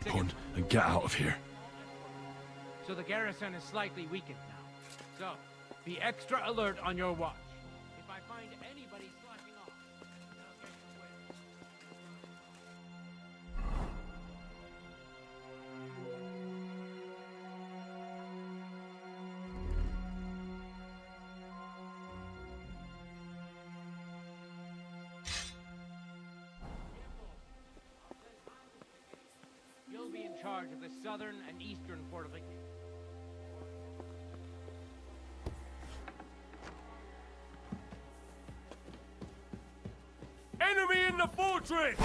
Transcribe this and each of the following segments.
weapon and get out of here. So the garrison is slightly weakened now. So, be extra alert on your watch. If I find anybody slacking off, I'll get you away. You'll be in charge of the southern and eastern fortifications. Enemy in the fortress!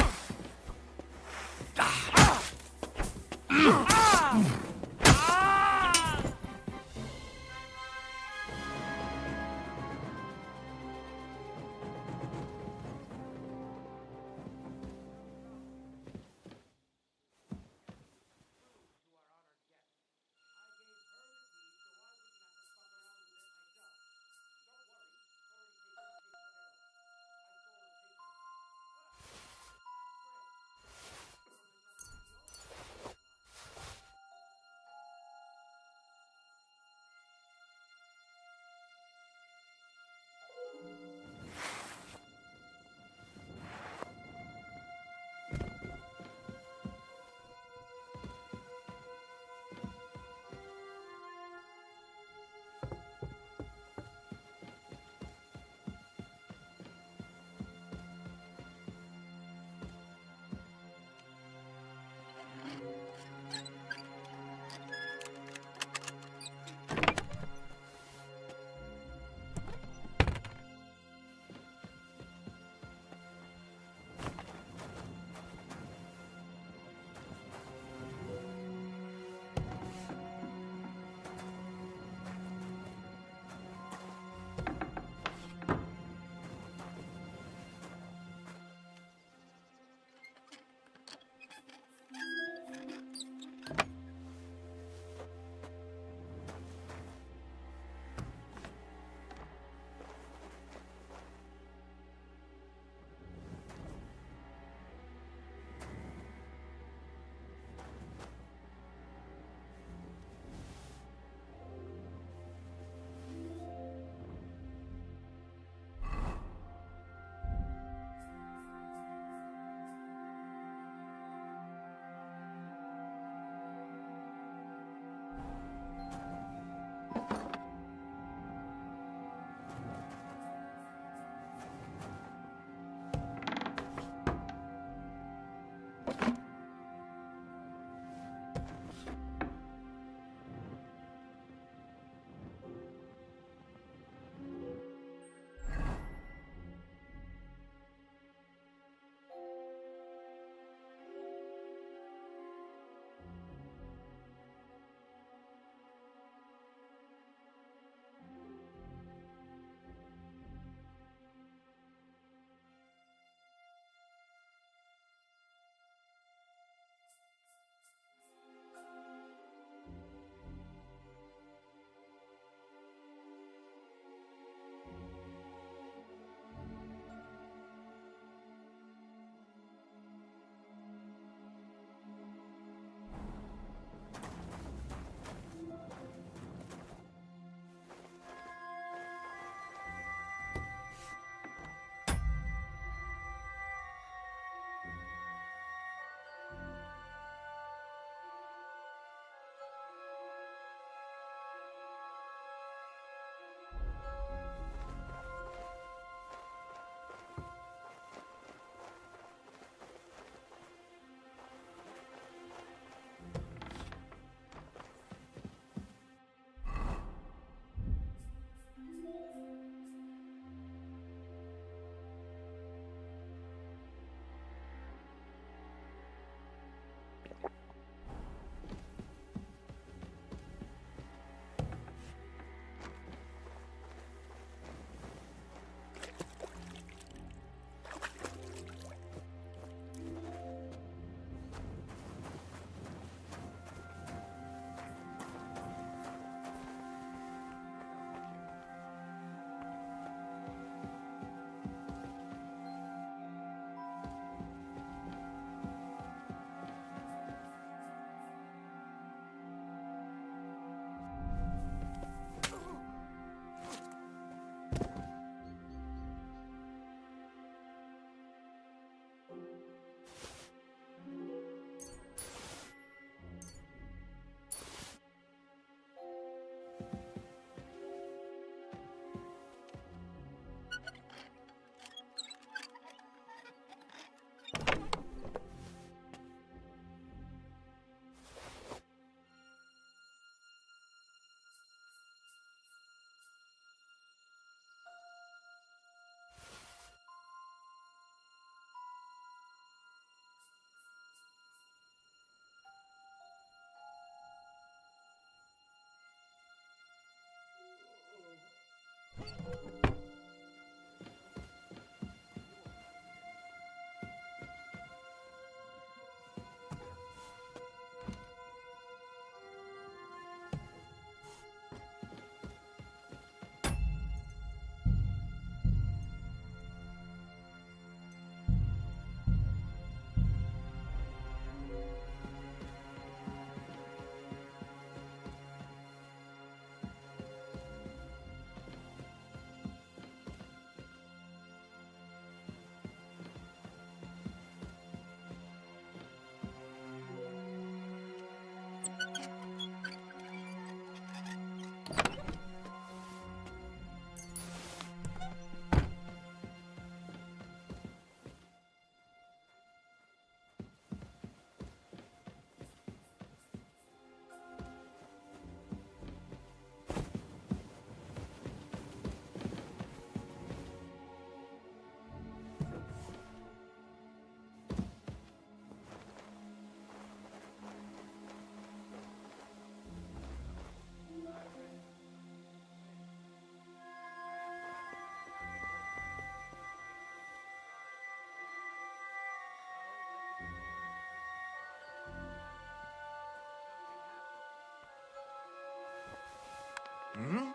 Hmm?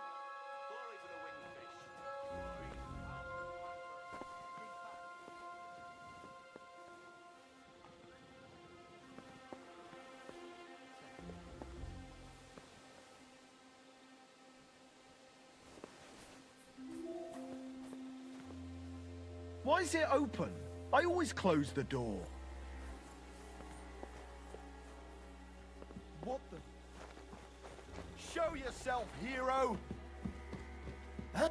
Why is it open? I always close the door. What the? Show yourself, hero! Huh?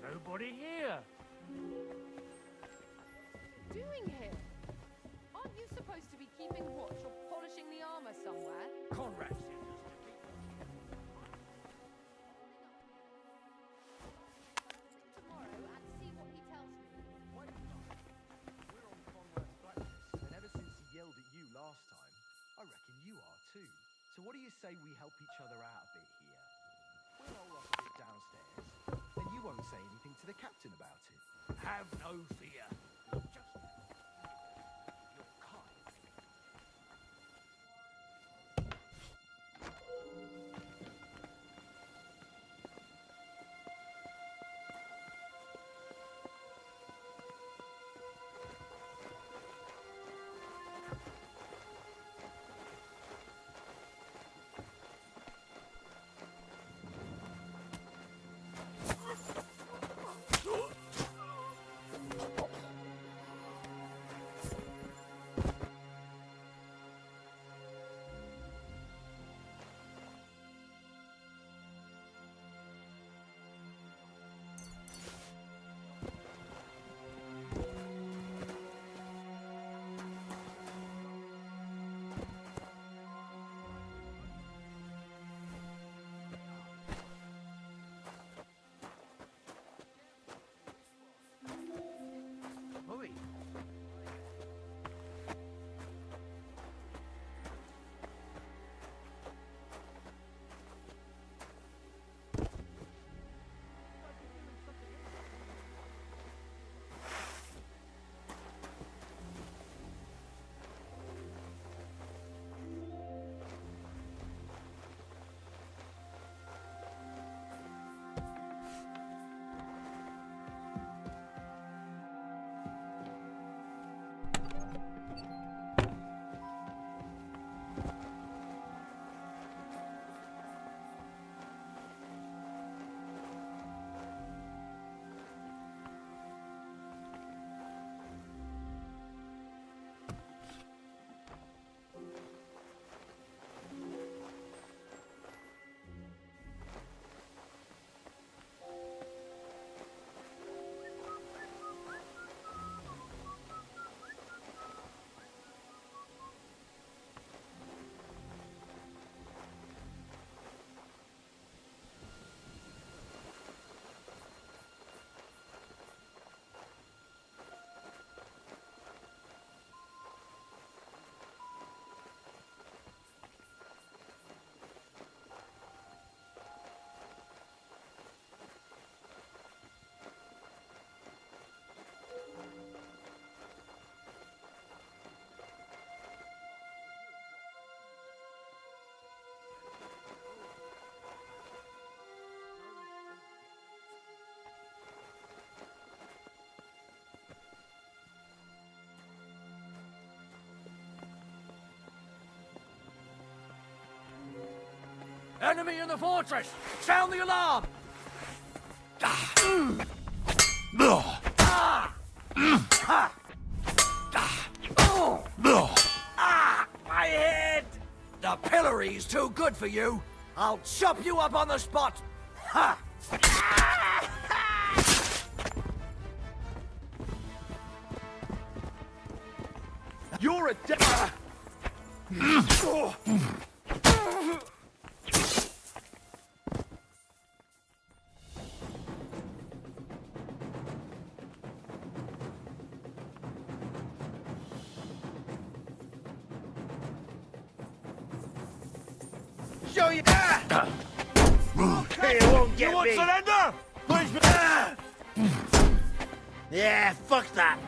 Nobody here. Doing here? Aren't you supposed to be keeping watch or polishing the armor somewhere? Conrad sent us to keep Tomorrow and see what he tells me. Wait a minute. We're on Conrad's blacklist, and ever since he yelled at you last time, I reckon you are too. So what do you say we help each other out a bit here? We'll all off a bit downstairs, and you won't say anything to the captain about it. Have no fear. Just You're kind. Enemy in the fortress! Sound the alarm! My head! The pillory's too good for you. I'll chop you up on the spot. Ha! You're a Show you. It won't get You want me. surrender? Please. Yeah, fuck that.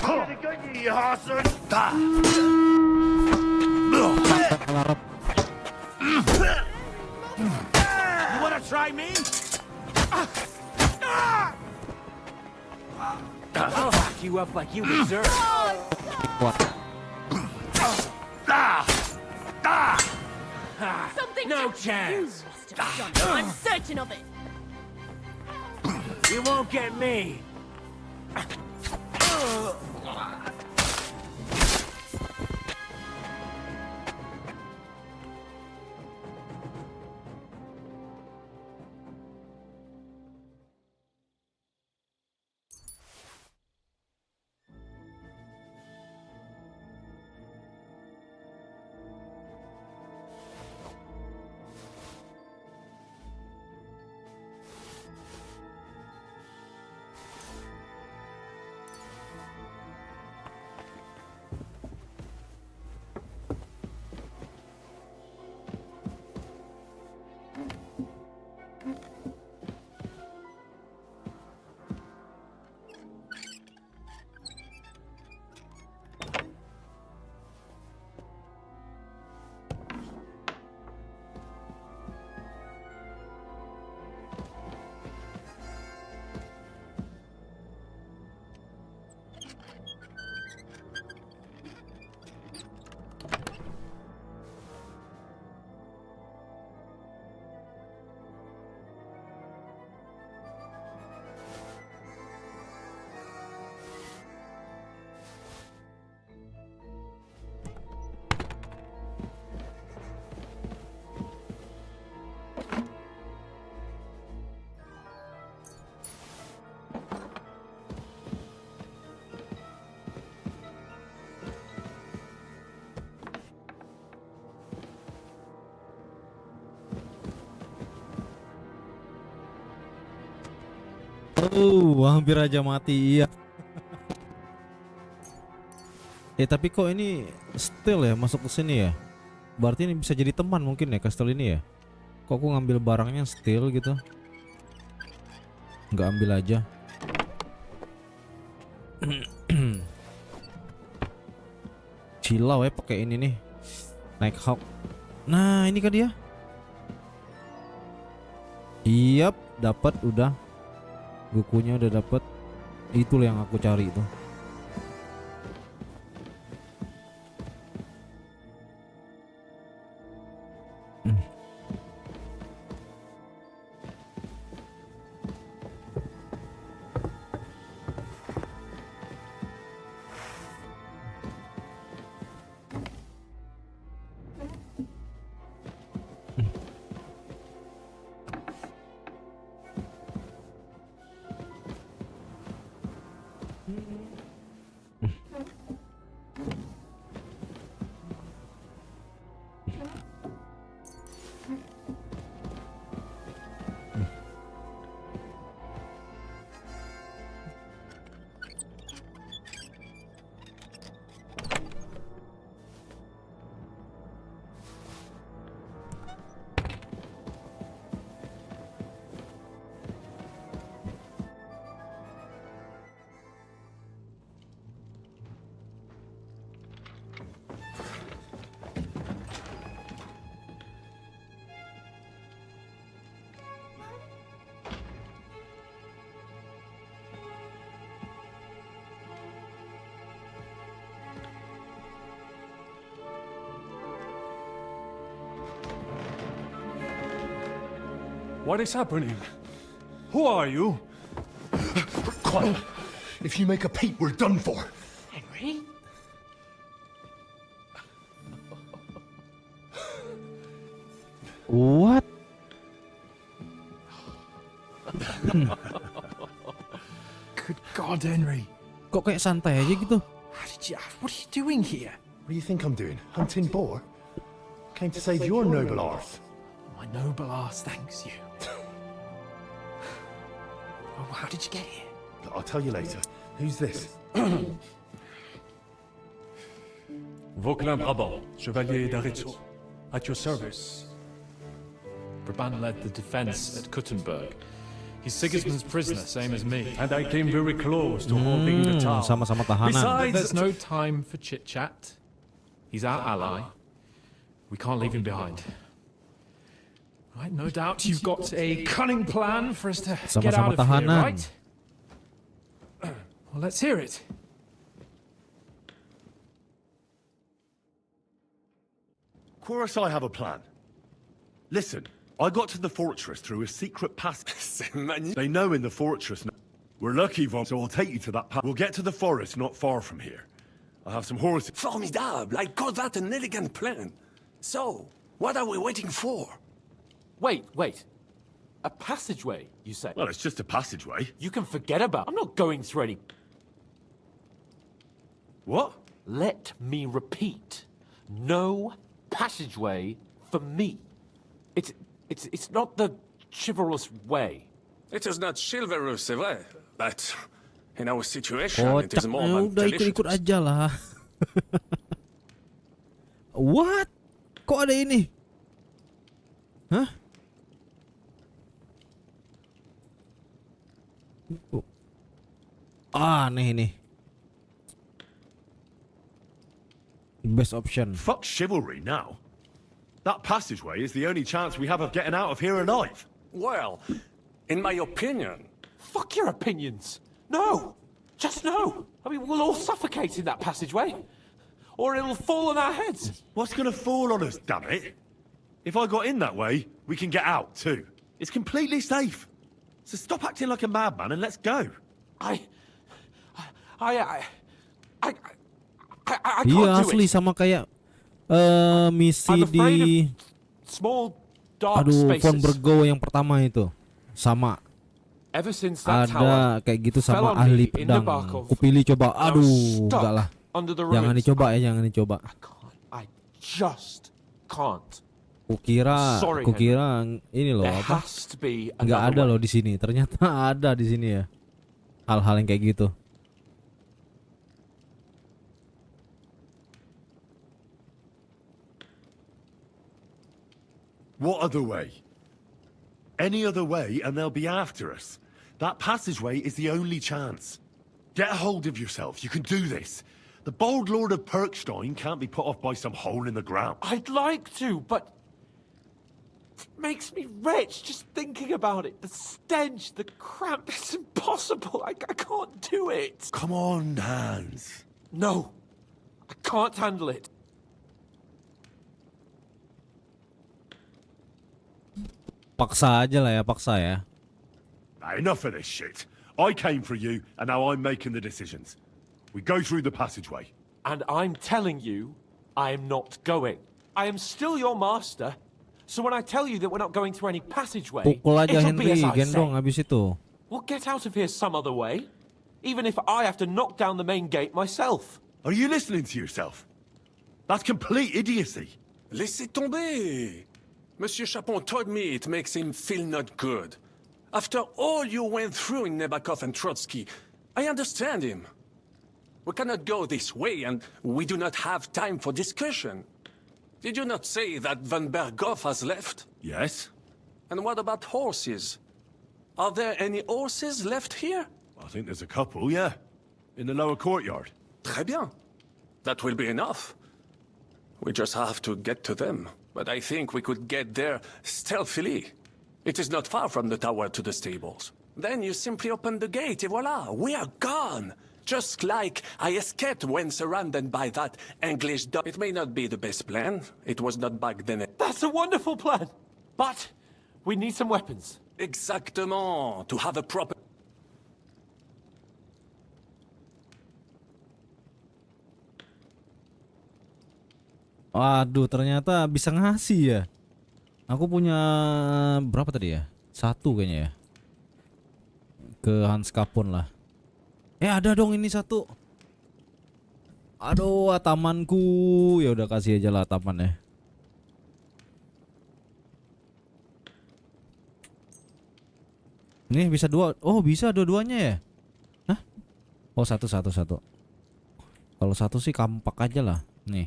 Gonna get you, Hassan. You wanna try me? I'll fuck you up like you deserve. Something No chance. must have done it. I'm certain of it. You won't get me. Oh, hampir aja mati, iya. Tapi kok ini steel ya masuk ke sini ya? Berarti ini bisa jadi teman mungkin ya kastel ini ya? Kok aku ngambil barangnya steel gitu? Nggak ambil aja. Cilau ya pakai ini nih. Naik hawk. Nah, ini kan dia. Iya, dapat udah. Bukunya udah dapat. Itulah yang aku cari itu. What is happening? Who are you? Quiet. If you make a peep, we're done for. Henry? What? Good God, Henry. Kok kayak santai aja gitu? What are you doing here? What do you think I'm doing? Hunting boar? Came to save your noble arse. My noble arse thanks you. Oh, how did you get here? I'll tell you later. Who's this? Vauquelin Brabant, Chevalier d'Arezzo. At your service. Brabant led the defense at Kuttenberg. He's Sigismund's prisoner, same as me. And I came very close to holding the town. Sama-sama tahanan. Besides, There's no time for chit-chat. He's our ally. We can't leave him behind. Right, no doubt you've got a cunning plan for us to get Sama-sama out of here, tahanan. right? Well, let's hear it. Chorus, I have a plan. Listen, I got to the fortress through a secret passage. They know in the fortress. We're lucky, Von, so I'll take you to that path. We'll get to the forest not far from here. I have some horses. Formidable! I call that an elegant plan. So, what are we waiting for? Wait. A passageway, you say? Well, it's just a passageway. You can forget about. I'm not going through any. What? Let me repeat. No passageway for me. It's not the chivalrous way. It is not chivalrous, c'est vrai, but in our situation, it is Kocak, more than udah ikut-ikut aja lah. What? Kok ada ini? Hah? Aneh ini. Best option. Fuck chivalry now. That passageway is the only chance we have of getting out of here alive. Well, in my opinion... Fuck your opinions. No. Just no. I mean, we'll all suffocate in that passageway. Or it'll fall on our heads. What's gonna fall on us, damn it? If I got in that way, we can get out too. It's completely safe. So stop acting like a madman and let's go. I Iya can't do asli it. sama kayak misi I'm afraid di of small dark Von spaces. Bergo yang pertama itu. Sama. Ever since that Ada tower kayak gitu fell sama on ahli me in pedang. Nabokov, Kupilih coba. I was Aduh, stuck enggak lah. under the Jangan ruins. dicoba ya, jangan dicoba. I just can't. Sorry, Kukira ini loh There apa? has to be Nggak another ada way. loh di sini. Ternyata ada di sini ya. Hal-hal yang kayak gitu. What other way? Any other way and they'll be after us. That passageway is the only chance. Get a hold of yourself. You can do this. The bold Lord of Perkstein can't be put off by some hole in the ground. I'd like to, but it makes me rich just thinking about it. The stench, the cramp, it's impossible. I can't do it. Come on, Hans. No, I can't handle it. Paksa aja lah ya, paksa ya. Now, enough of this shit. I came for you, and now I'm making the decisions. We go through the passageway. And I'm telling you, I am not going. I am still your master. So when I tell you that we're not going through any passageway, Pukul aja it'll be Henry, as I gendong say. habis itu. We'll get out of here some other way, even if I have to knock down the main gate myself. Are you listening to yourself? That's complete idiocy. Laissez tomber. Monsieur Chapon told me it makes him feel not good. After all you went through in Nabokov and Trotsky, I understand him. We cannot go this way, and we do not have time for discussion. Did you not say that Van Berghoff has left? Yes. And what about horses? Are there any horses left here? I think there's a couple, yeah. In the lower courtyard. Très bien. That will be enough. We just have to get to them. But I think we could get there stealthily. It is not far from the tower to the stables. Then you simply open the gate, et voila, we are gone! Just like I escaped when surrounded by that English dog. It may not be the best plan. It was not back then. That's a wonderful plan. But We need some weapons. Exactement. To have a proper... Waduh, ternyata bisa ngasih ya. Aku punya berapa tadi ya? 1 kayaknya ya. Ke Hans Kapon lah. Ada dong ini 1. Aduh, atamanku. Ya udah kasih aja lah atamannya. Nih bisa 2. Oh, bisa dua-duanya ya? Hah? Oh, 1. Kalau 1 sih kampak aja lah. Nih.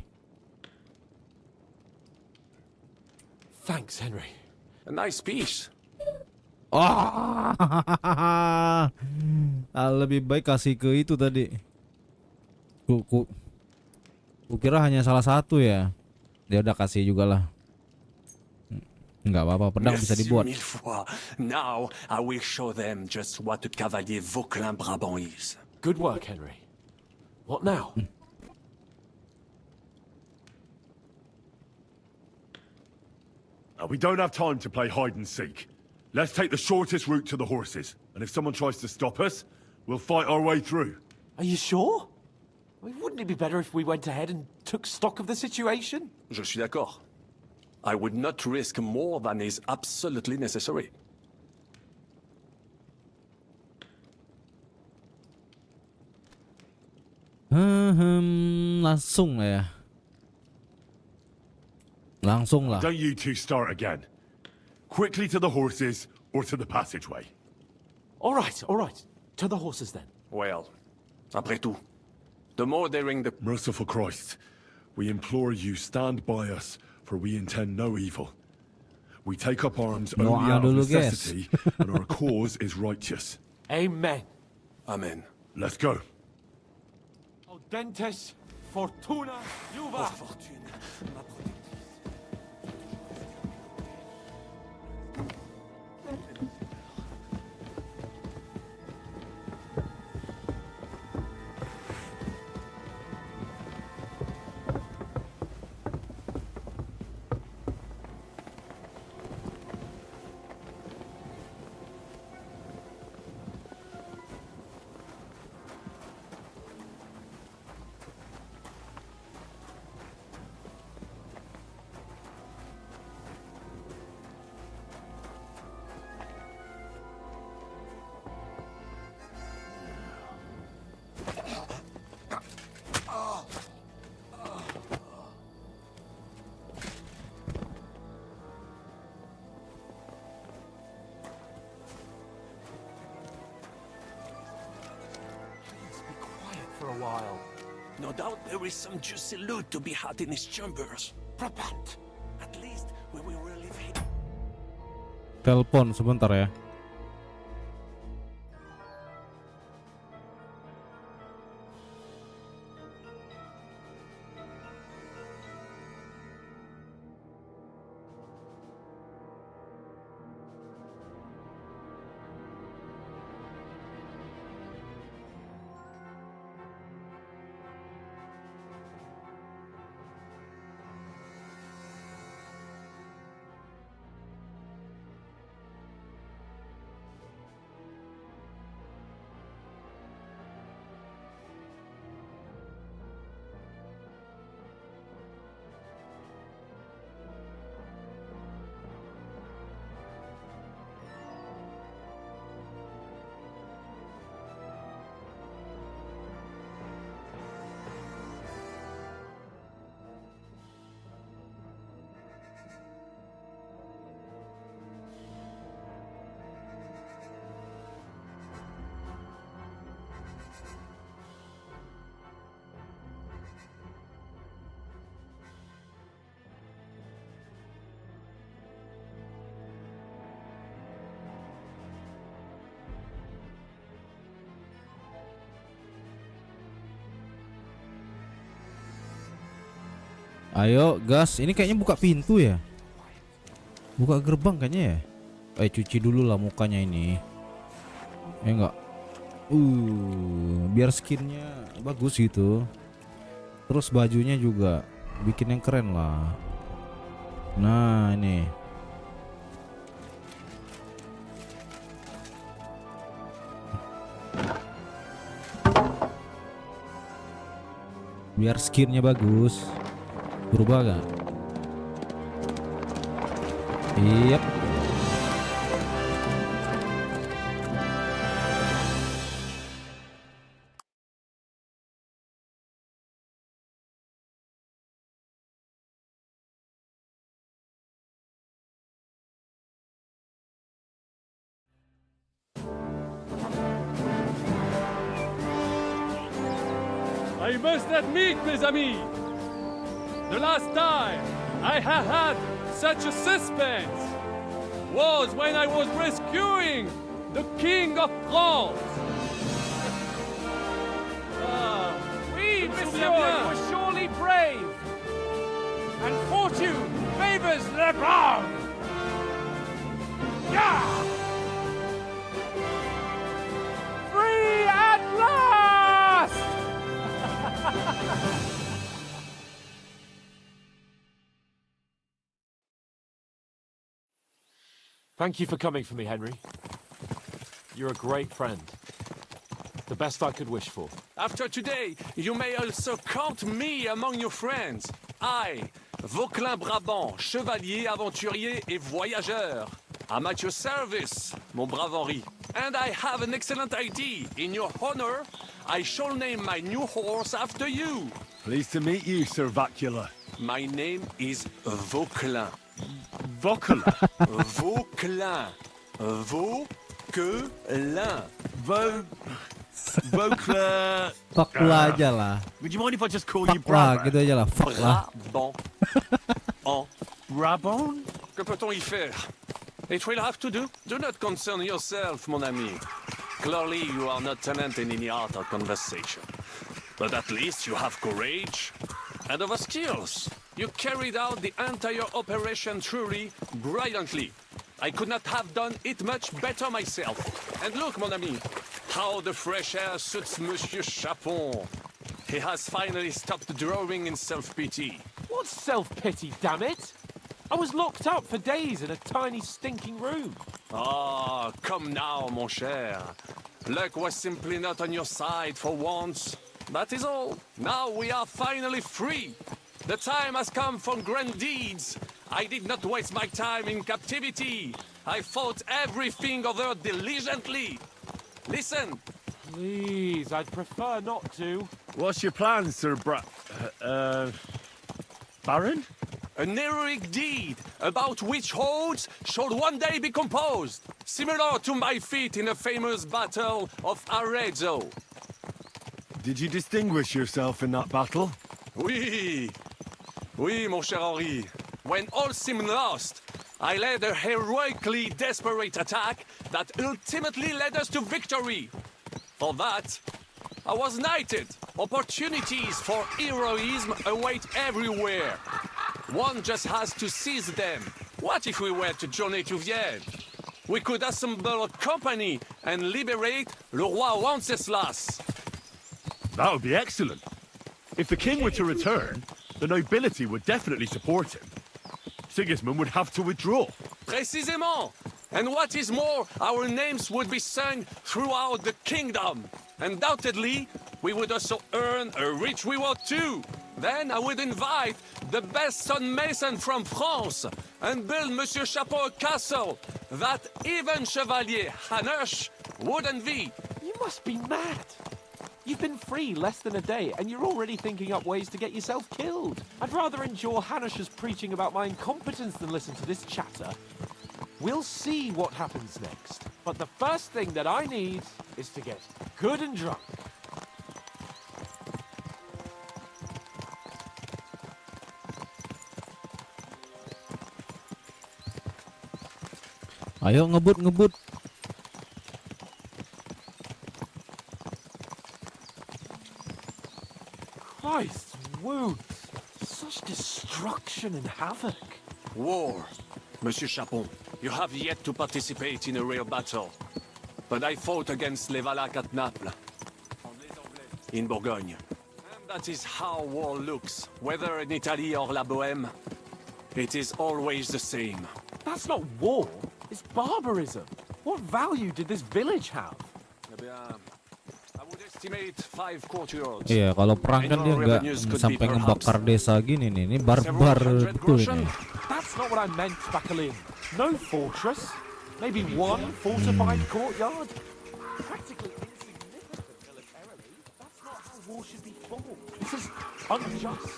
Thanks, Henry. A nice piece. Lebih baik kasih ke itu tadi. Ku kira hanya salah 1 ya. Dia udah kasih juga lah. Enggak apa-apa, pedang bisa dibuat. Merci mille fois. Now I will show them just what a cavalier Vauquelin-Brabant is. Good work, Henry. What now? We don't have time to play hide and seek. Let's take the shortest route to the horses. And if someone tries to stop us, we'll fight our way through. Are you sure? I mean, wouldn't it be better if we went ahead and took stock of the situation? Je suis d'accord. I would not risk more than is absolutely necessary. Langsung lah ya. Langsung lah. Don't you two start again. Quickly to the horses or to the passageway. All right. To the horses then. Well, après tout, the more daring the... Merciful Christ, we implore you stand by us, for we intend no evil. We take up arms only out of necessity, and our cause is righteous. Amen. Amen. Let's go. Audentes fortuna juva. Fortune, ma protectrice. For a while. No doubt there is some juicy loot to be had in his chambers. Brabant. At least we will relieve him. Telepon sebentar ya. Ayo gas, ini kayaknya buka pintu ya. Buka gerbang kayaknya ya. Cuci dulu lah mukanya ini. Ya enggak. Biar skinnya bagus gitu. Terus bajunya juga bikin yang keren lah. Nah ini. biar skinnya bagus. Berubah gak? Yep. I must admit, mes amis, the last time I have had such a suspense was when I was rescuing the King of France. Oui, monsieur, you are surely brave. And fortune favors the brave. Yeah! Free at last! Thank you for coming for me, Henry. You're a great friend. The best I could wish for. After today, you may also count me among your friends. I, Vauquelin Brabant, chevalier, aventurier et voyageur. I'm at your service, mon brave Henri. And I have an excellent idea. In your honor, I shall name my new horse after you. Pleased to meet you, Sir Vacula. My name is Vauquelin. Vauquelin? Vauquelin. Vauquelin. Vauquelin. Fuck lah aja lah. Would you mind if I just call you Fuck lah, Brabant? gitu aja lah. Fuck lah. Brabant. En Brabant? Que peut-on y faire? It will have to do. Do not concern yourself, mon ami. Clearly, you are not talent in any art or conversation. But at least you have courage and other skills. You carried out the entire operation truly brilliantly. I could not have done it much better myself. And look, mon ami, how the fresh air suits Monsieur Chapon. He has finally stopped drawing in self-pity. What self-pity, damn it? I was locked up for days in a tiny stinking room. Ah, come now, mon cher. Luck was simply not on your side for once. That is all. Now we are finally free. The time has come for grand deeds. I did not waste my time in captivity. I fought everything over diligently. Listen. Please, I'd prefer not to. What's your plan, Sir Baron? An heroic deed about which hordes shall one day be composed, similar to my feat in the famous battle of Arezzo. Did you distinguish yourself in that battle? Oui. Oui, mon cher Henri. When all seemed lost, I led a heroically desperate attack that ultimately led us to victory. For that, I was knighted. Opportunities for heroism await everywhere. One just has to seize them. What if we were to journey to Vienne? We could assemble a company and liberate Le Roi Wenceslas. That would be excellent. If the king were to return, the nobility would definitely support him. Sigismund would have to withdraw. Précisément. And what is more, our names would be sung throughout the kingdom. Undoubtedly, we would also earn a rich reward too. Then I would invite the best stonemason from France and build Monsieur Chapeau a castle that even Chevalier Hanush would envy. You must be mad. You've been free less than a day, and you're already thinking up ways to get yourself killed. I'd rather endure Hanush's preaching about my incompetence than listen to this chatter. We'll see what happens next. But the first thing that I need is to get good and drunk. Ayo ngebut. Christ's wounds. Such destruction and havoc. War. Monsieur Chapon, you have yet to participate in a real battle. But I fought against les Valaques at Naples, in Bourgogne. And that is how war looks, whether in Italy or La Bohème. It is always the same. That's not war. It's barbarism. What value did this village have? Eh bien, I would estimate estimate 5 courtyards. Iya, kalau perang kan dia nggak sampai ngebakar desa gini nih. Ini barbar betul ini. That's not what I meant, Bakalin. No fortress. Maybe one fortified courtyard. Practically insignificant militarily. That's not how war should be fought. This is unjust.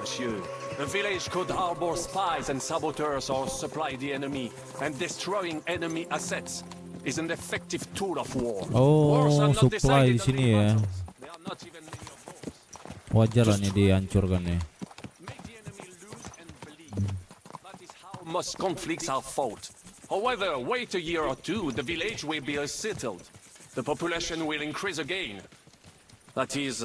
Monsieur, the village could harbor spies and saboteurs or supply the enemy, and destroying enemy assets is an effective tool of war. Oh, supply di sini ya. Wajar lah nih dihancurkan nih. Most conflicts are fought. However, wait a year or two, the village will be settled. The population will increase again. That is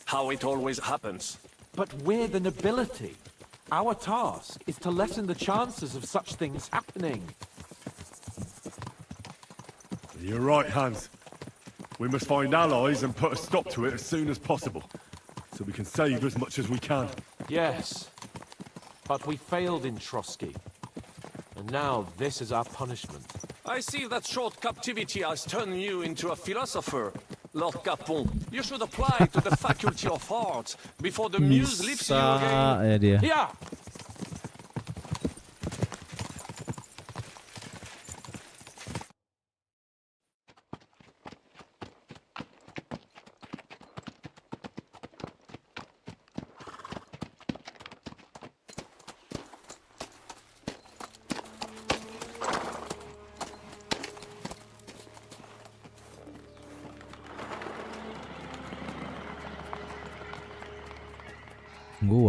how it always happens. But we're the nobility. Our task is to lessen the chances of such things happening. You're right, Hans. We must find allies and put a stop to it as soon as possible, so we can save as much as we can. Yes, but we failed in Trotsky. And now this is our punishment. I see that short captivity has turned you into a philosopher, Lord Capon. You should apply to the Faculty of Arts before the muse lifts you again. Yeah.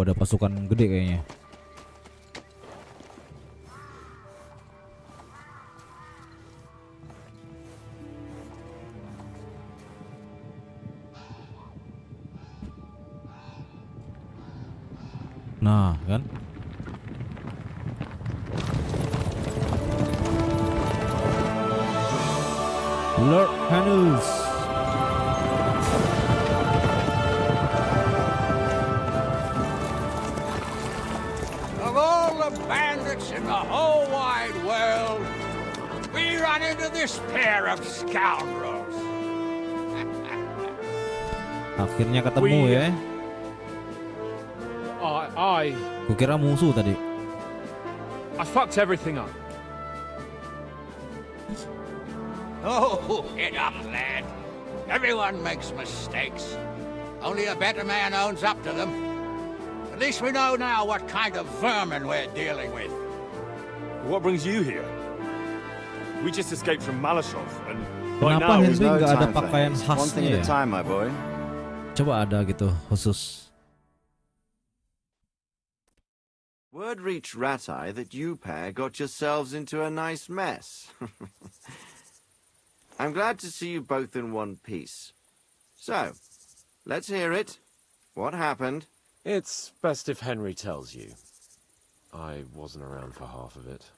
Ada pasukan gede kayaknya. Nah, kan? Lord Hanus. Bandits in the whole wide world, we run into this pair of scoundrels. Akhirnya ketemu ya. Kukira musuh tadi. I fucked everything up. Oh, get up, lad. Everyone makes mistakes. Only a better man owns up to them. At least we know now what kind of vermin we're dealing with. What brings you here? We just escaped from Maleshov, and by now there's no time for haste. One thing at a time, my boy. Coba ada gitu khusus. Word reached Ratai that you pair got yourselves into a nice mess. I'm glad to see you both in one piece. So, let's hear it. What happened? It's best if Henry tells you. I wasn't around for half of it.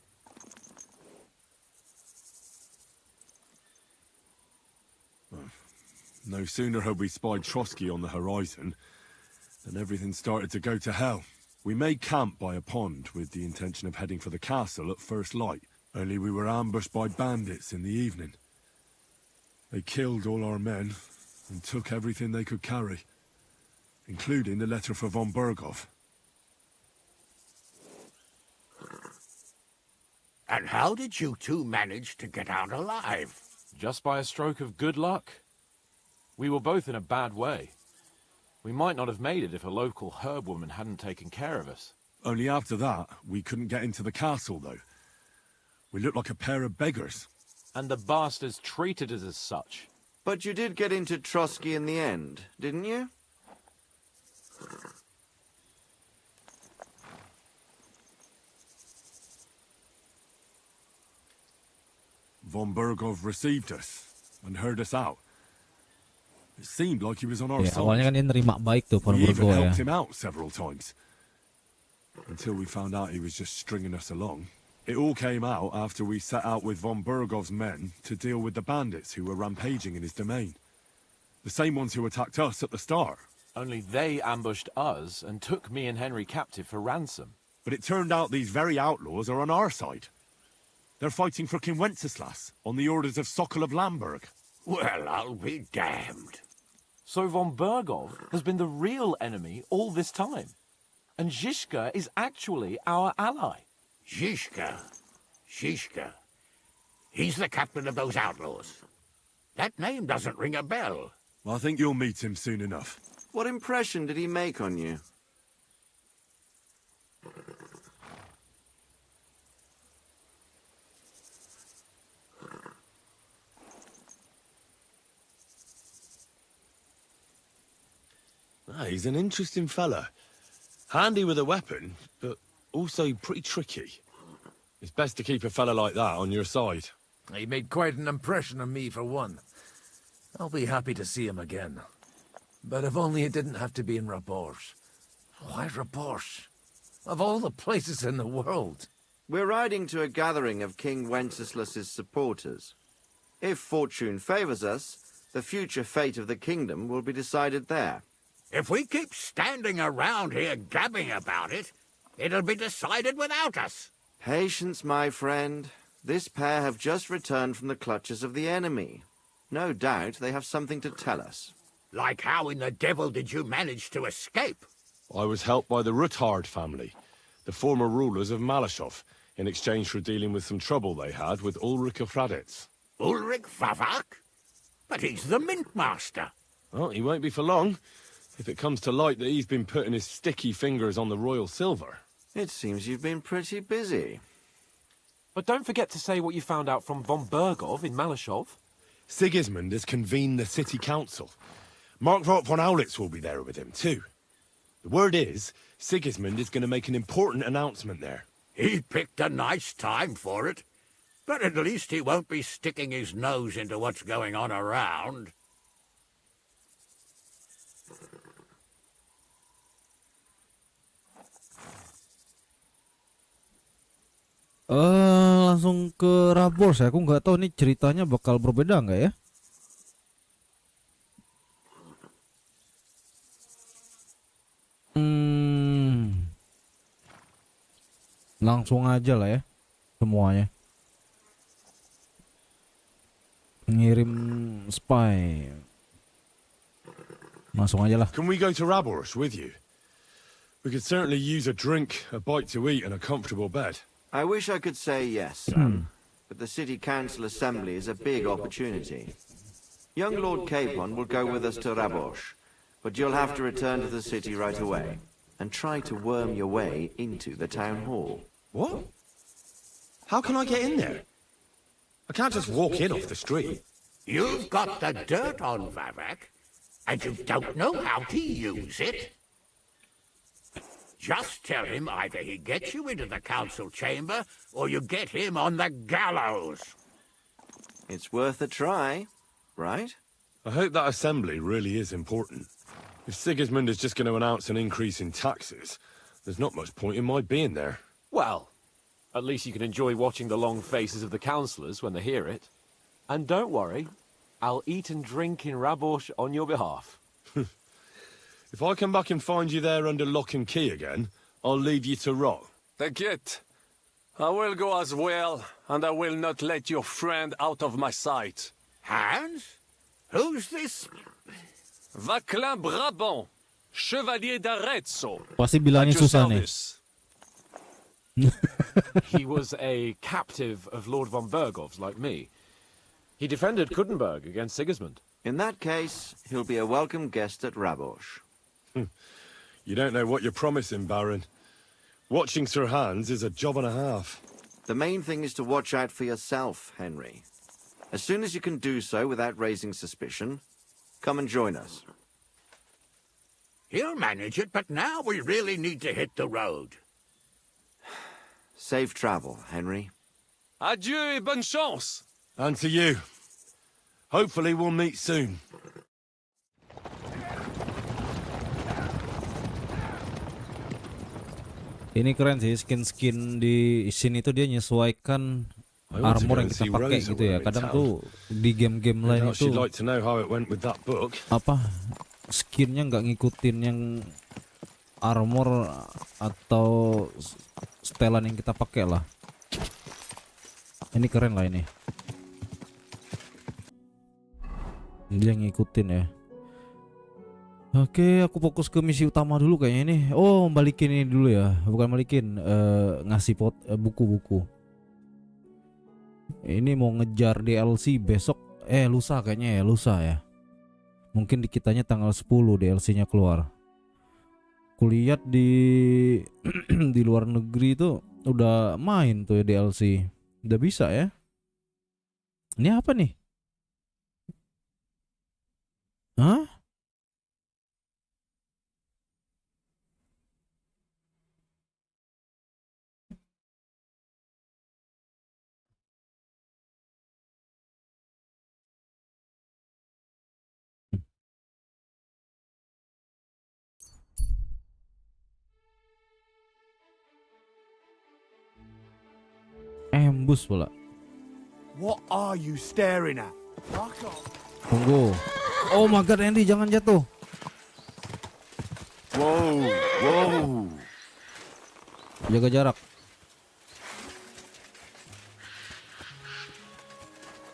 No sooner had we spied Trotsky on the horizon than everything started to go to hell. We made camp by a pond with the intention of heading for the castle at first light, only we were ambushed by bandits in the evening. They killed all our men and took everything they could carry, including the letter for von Berghoff. And how did you two manage to get out alive? Just by a stroke of good luck. We were both in a bad way. We might not have made it if a local herb woman hadn't taken care of us. Only after that, we couldn't get into the castle, though. We looked like a pair of beggars. And the bastards treated us as such. But you did get into Trotsky in the end, didn't you? Von Berghoff received us and heard us out. It seemed like he was on our side. Awalnya kan dia nerima baik tuh Von We even Berghoff ya. helped him out several times. Until we found out he was just stringing us along. It all came out after we set out with Von Berghoff's men to deal with the bandits who were rampaging in his domain. The same ones who attacked us at the start. Only they ambushed us and took me and Henry captive for ransom. But it turned out these very outlaws are on our side. They're fighting for King Wenceslas on the orders of Sokol of Lamberg. Well, I'll be damned. So von Bergov has been the real enemy all this time. And Zizka is actually our ally. Zizka. He's the captain of those outlaws. That name doesn't ring a bell. I think you'll meet him soon enough. What impression did he make on you? He's an interesting fella. Handy with a weapon, but also pretty tricky. It's best to keep a fella like that on your side. He made quite an impression on me, for one. I'll be happy to see him again. But if only it didn't have to be in Rabosh. Why Rabosh? Of all the places in the world. We're riding to a gathering of King Wenceslas's supporters. If fortune favors us, the future fate of the kingdom will be decided there. If we keep standing around here gabbing about it, it'll be decided without us. Patience, my friend. This pair have just returned from the clutches of the enemy. No doubt they have something to tell us. Like how in the devil did you manage to escape? I was helped by the Ruthard family, the former rulers of Maleshov, in exchange for dealing with some trouble they had with Ulrich of Raditz. Ulrich Favak? But he's the mint master. Well, he won't be for long, if it comes to light that he's been putting his sticky fingers on the royal silver. It seems you've been pretty busy. But don't forget to say what you found out from von Bergov in Maleshov. Sigismund has convened the city council. Markvart von Aulitz will be there with him, too. The word is, Sigismund is going to make an important announcement there. He picked a nice time for it. But at least he won't be sticking his nose into what's going on around. Langsung ke Rabors ya. Aku nggak tahu nih ceritanya bakal berbeda nggak ya. Langsung aja lah ya semuanya. Ngirim spy. Langsung aja lah. Can we go to Rabosh with you? We could certainly use a drink, a bite to eat, and a comfortable bed. I wish I could say yes, son, but the City Council Assembly is a big opportunity. Young Lord Capon will go with us to Rabosh, but you'll have to return to the city right away and try to worm your way into the town hall. What? How can I get in there? I can't just walk in off the street. You've got the dirt on Vavak, and you don't know how to use it. Just tell him either he gets you into the council chamber, or you get him on the gallows. It's worth a try, right? I hope that assembly really is important. If Sigismund is just going to announce an increase in taxes, there's not much point in my being there. Well, at least you can enjoy watching the long faces of the councillors when they hear it. And don't worry, I'll eat and drink in Rabosh on your behalf. If I come back and find you there under lock and key again, I'll leave you to rot. T'inquiète. I will go as well, and I will not let your friend out of my sight. Hans? Who's this? Vaclin Brabant, Chevalier d'Arezzo. Pasti bilangnya susah nih. He was a captive of Lord von Bergov's, like me. He defended Kuttenberg against Sigismund. In that case, he'll be a welcome guest at Rabosh. You don't know what you're promising, Baron. Watching Sir Hans is a job and a half. The main thing is to watch out for yourself, Henry. As soon as you can do so without raising suspicion, come and join us. He'll manage it, but now we really need to hit the road. Safe travel, Henry. Adieu et bonne chance. And to you. Hopefully we'll meet soon. Ini keren sih, skin-skin di sini tuh dia nyesuaikan armor yang kita pakai gitu ya. Kadang tuh di game-game lain itu apa skinnya nggak ngikutin yang armor atau setelan yang kita pakai lah. Ini keren lah ini. Dia ngikutin ya. Oke, aku fokus ke misi utama dulu kayaknya ini. Oh, balikin ini dulu ya. Bukan balikin, ngasih buku-buku. Ini mau ngejar DLC besok, lusa kayaknya ya, lusa ya. Mungkin di kitanya tanggal 10 DLC-nya keluar. Kulihat di di luar negeri itu udah main tuh ya DLC. Udah bisa ya. Ini apa nih? Hah? Embus pula. What are you staring at? Tunggu. Oh my god, Andy, jangan jatuh. Wow, wow. Jaga jarak.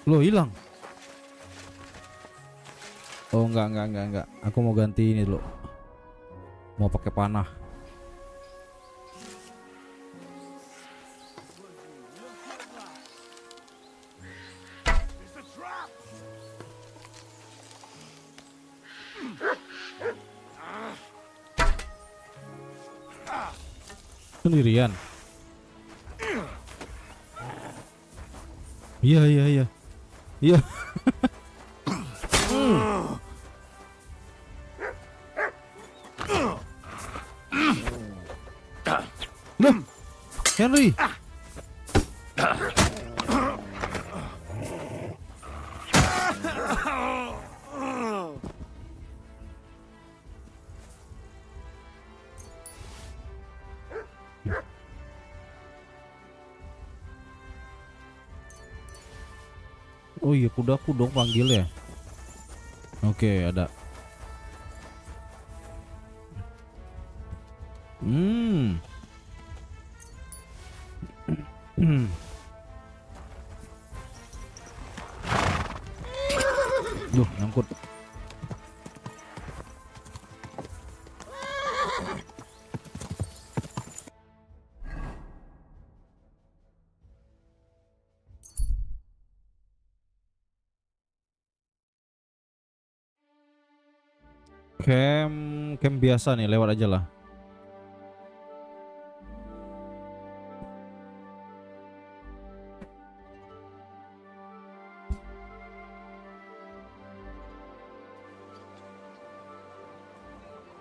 Loh, hilang. Oh, enggak. Aku mau ganti ini dulu. Mau pakai panah. Sendirian. Iya. Loh, Henry. Oh iya, kudaku dong panggil ya. Oke, ada. Duh, nyangkut. Camp biasa nih, lewat aja lah.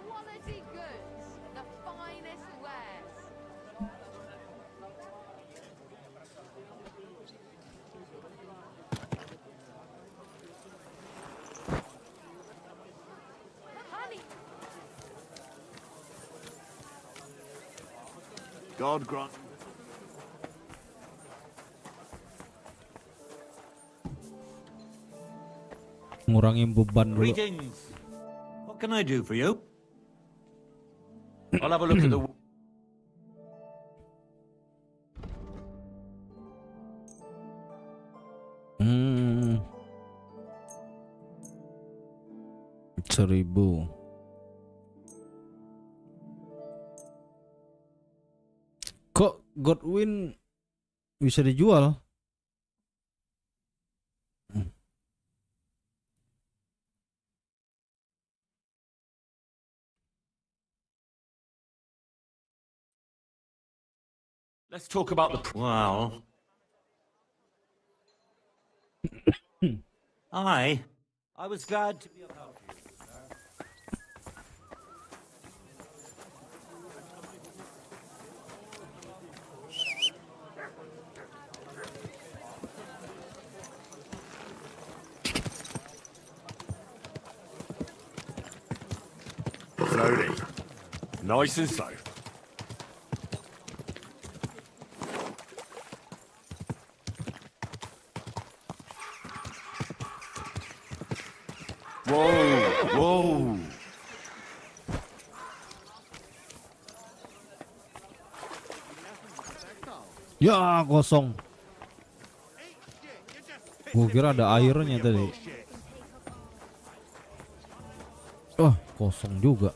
Quality goods, the finest wares. Honey. God grant. Ngurangin beban dulu. Greetings. What can I do for you? I'll have a look at the... Seribu. Kok Godwin bisa dijual? Let's talk about the... Well... I was glad to be of help to you, sir. Slowly. Nice and slow. Whoa. Ya, kosong. Gua kira ada airnya tadi. Kosong juga.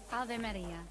Ave Maria.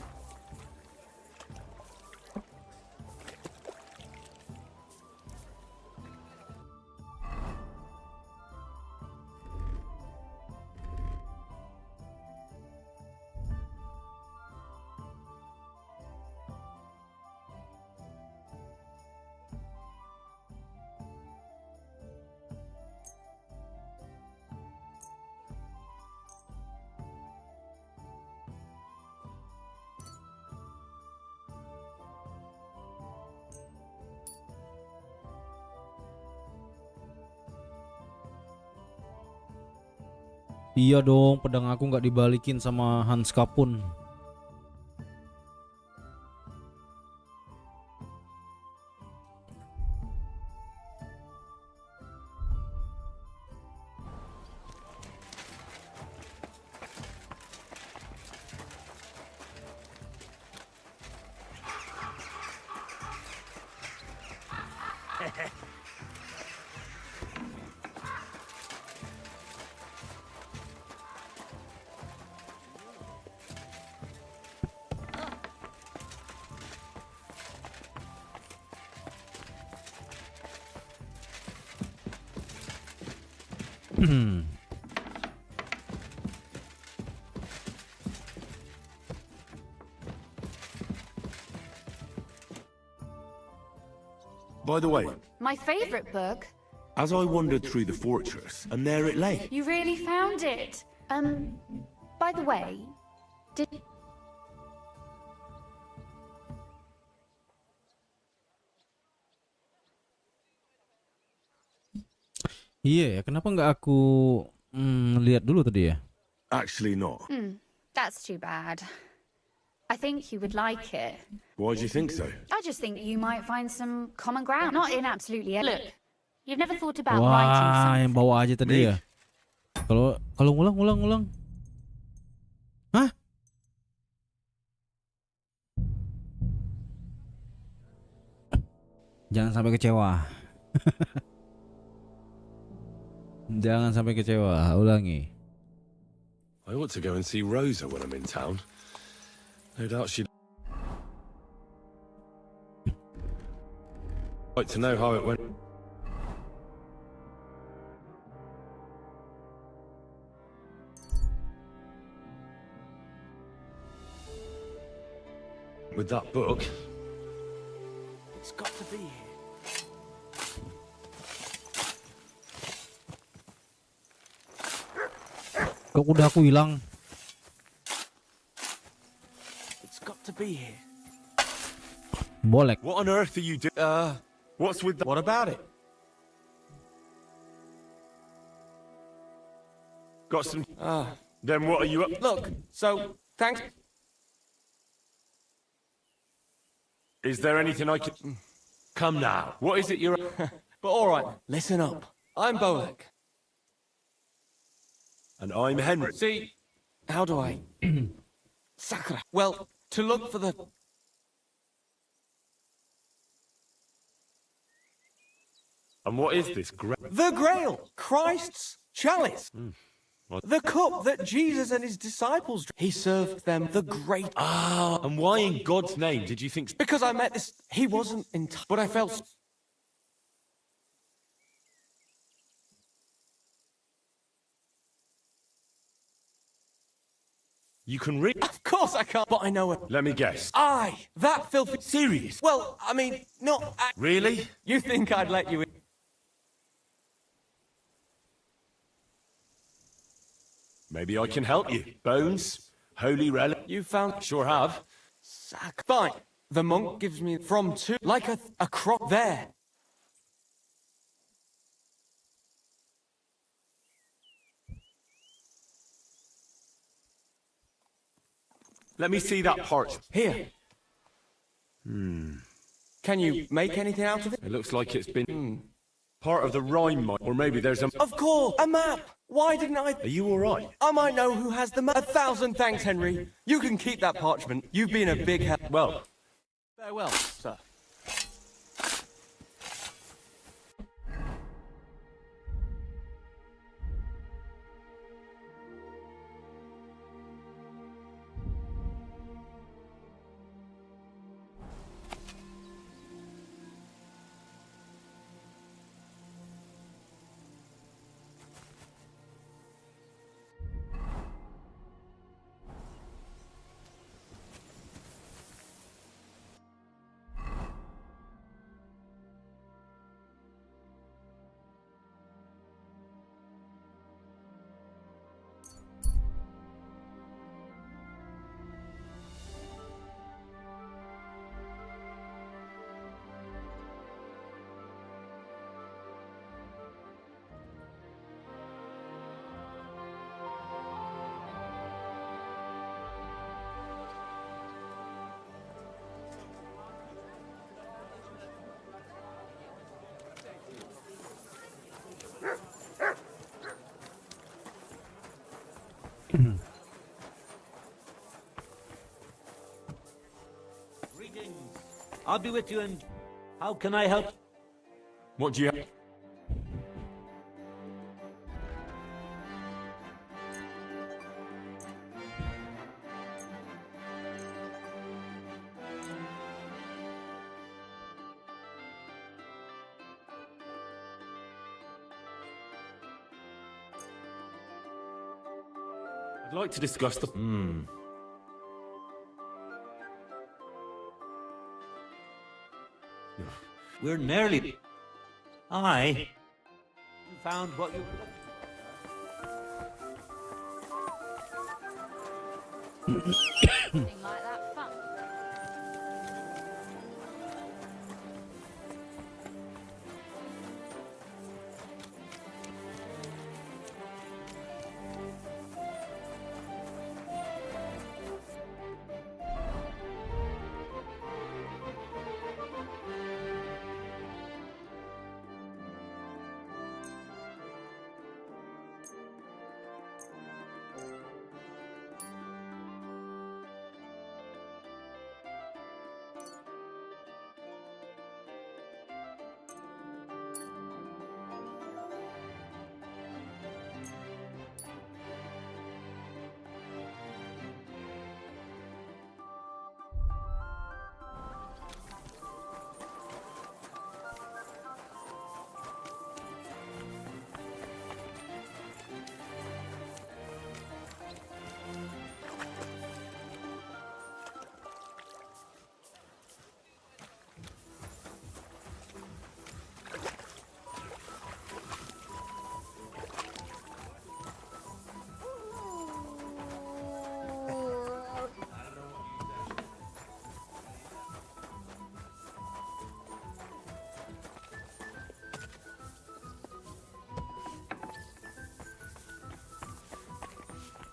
Iya dong, pedang aku nggak dibalikin sama Hans Kapun. By the way, My favorite book. as I wandered through the fortress, and there it lay. You really found it. By the way, did Iya ya, kenapa nggak aku lihat dulu tadi ya? Actually not. That's too bad. I think you would like it. Why do you think so? I just think you might find some common ground. Not in absolutely. Look, you've never thought about writing Wah, something. yang bawa aja tadi ya. Kalau ngulang. Hah? Jangan sampai kecewa. Jangan sampai kecewa. Ulangi. I ought to go and see Rosa when I'm in town. No doubt she'd like to know how it went. With that book. It's got to be here. Kok udah aku hilang? It's got to be here. Bolek. What on earth are you doing? What's with that? What about it? Got some. Then what are you up? Look, so, thanks. Is there anything I can? Come now. What is it you're? But alright, listen up. I'm Bolek. And I'm Henry. See, how do I? Sakura. Well, to look for the... And what is this? The Grail! Christ's chalice! The cup that Jesus and his disciples drank. He served them the great... And why in God's name did you think... Because I met this... He wasn't in... But I felt... You can read? Of course I can't, but I know it. Let me guess. That filthy... Serious? Well, I mean, not... Really? You think I'd let you in? Maybe I can help you. Bones? Holy relic? You found... Sure have. Fine. The monk gives me from two... Like a crop there. Let me see that part. Here. Can you make anything out of it? It looks like it's been... Part of the Rhine mine, or maybe there's a... Of course, a map! Why didn't I... Are you alright? I might know who has the map. 1,000 thanks, Henry. You can keep that parchment. You've been a big help. Well, Farewell, sir. Greetings. I'll be with you, and how can I help? what do you... I'd like to discuss the... We're nearly... You found what you... Something like that fun.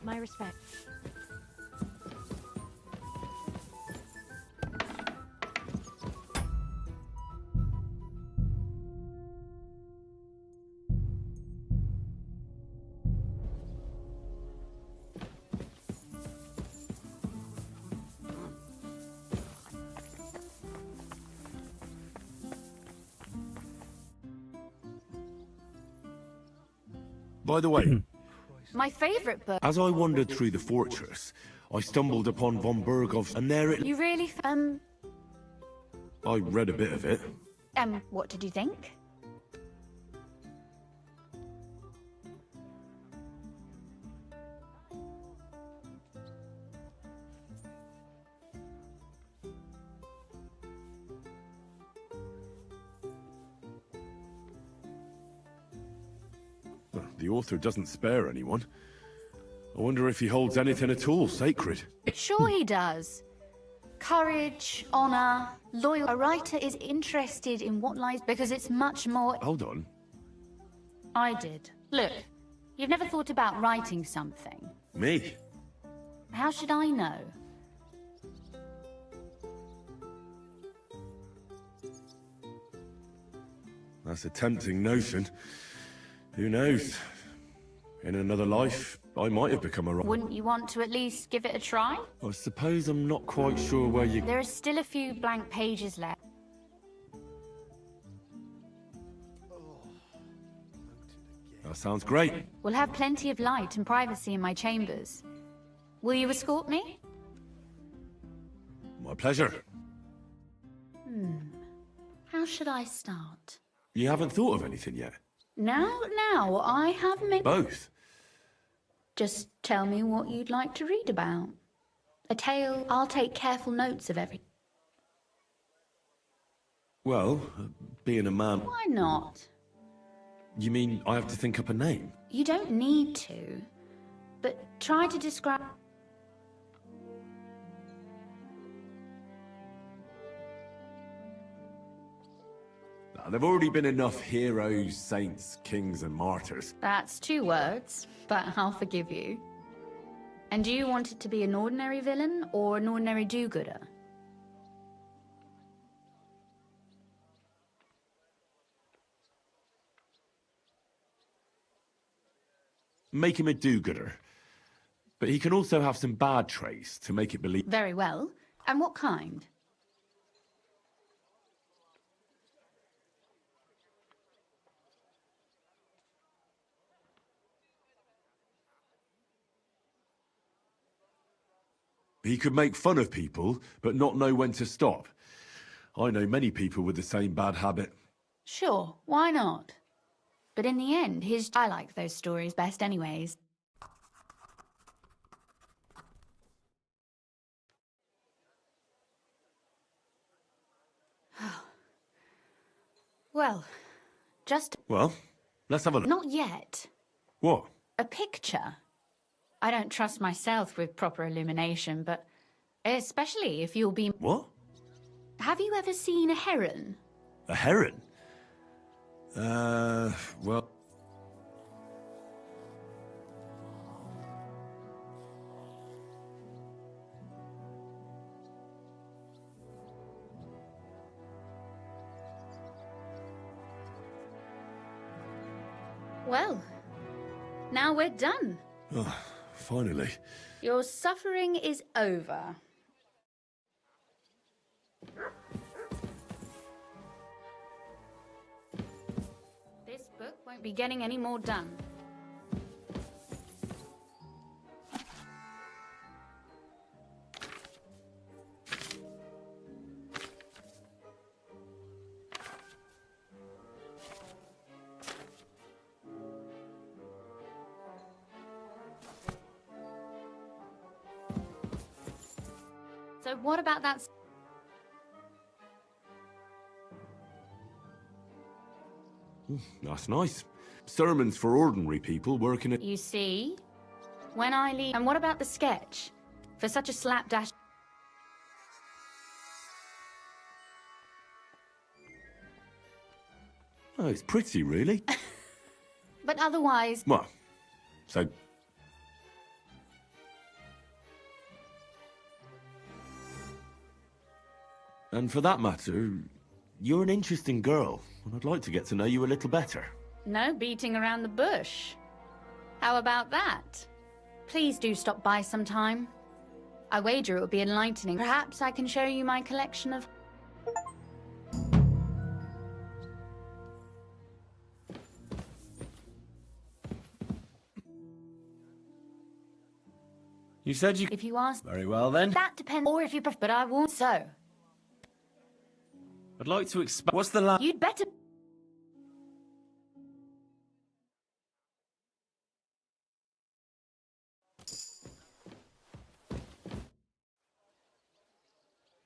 My respects. By the way, My favorite book. as I wandered through the fortress, I stumbled upon von Bergov's, and there it... You really, I read a bit of it. what did you think? The author doesn't spare anyone. I wonder if he holds anything at all sacred. Sure he does. Courage, honor, loyalty. A writer is interested in what lies because it's much more... Hold on. I did. Look, you've never thought about writing something. Me? How should I know? that's a tempting notion. Who knows? In another life, I might have become a robber. Wouldn't you want to at least give it a try? I suppose I'm not quite sure where you... There are still a few blank pages left. That sounds great. We'll have plenty of light and privacy in my chambers. Will you escort me? My pleasure. How should I start? You haven't thought of anything yet? Now, I have many... Both? Just tell me what you'd like to read about. A tale, I'll take careful notes of every... Well, being a man... Why not? You mean I have to think up a name? You don't need to, but try to describe... There've already been enough heroes, saints, kings, and martyrs. That's 2 words, but I'll forgive you. And do you want it to be an ordinary villain or an ordinary do-gooder? Make him a do-gooder. But he can also have some bad traits to make it believe... Very well. And what kind? He could make fun of people, but not know when to stop. I know many people with the same bad habit. Sure, why not? But in the end, I like those stories best anyways. Well, Well, let's have a look. Not yet. What? A picture. I don't trust myself with proper illumination, but especially if you'll be... What? Have you ever seen a heron? A heron? Well... Well, now we're done. Oh, finally. Your suffering is over. This book won't be getting any more done. So what about that? That's nice. Sermons for ordinary people working at... You see? When I leave... And what about the sketch? For such a slapdash... Oh, it's pretty, really. But otherwise... Well, so... And for that matter, you're an interesting girl, and I'd like to get to know you a little better. No beating around the bush. How about that? Please do stop by sometime. I wager it will be enlightening. Perhaps I can show you my collection of... You said you... If you ask... Very well, then. That depends... Or if you prefer... But I won't so. I'd like to expand... What's the last... You'd better...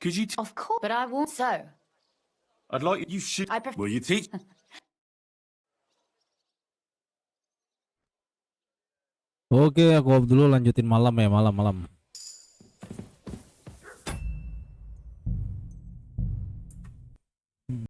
Could you... Of course, but I won't so. I'd like you should... I prefer... Will you teach... Oke, aku off dulu, lanjutin malam ya, malam-malam.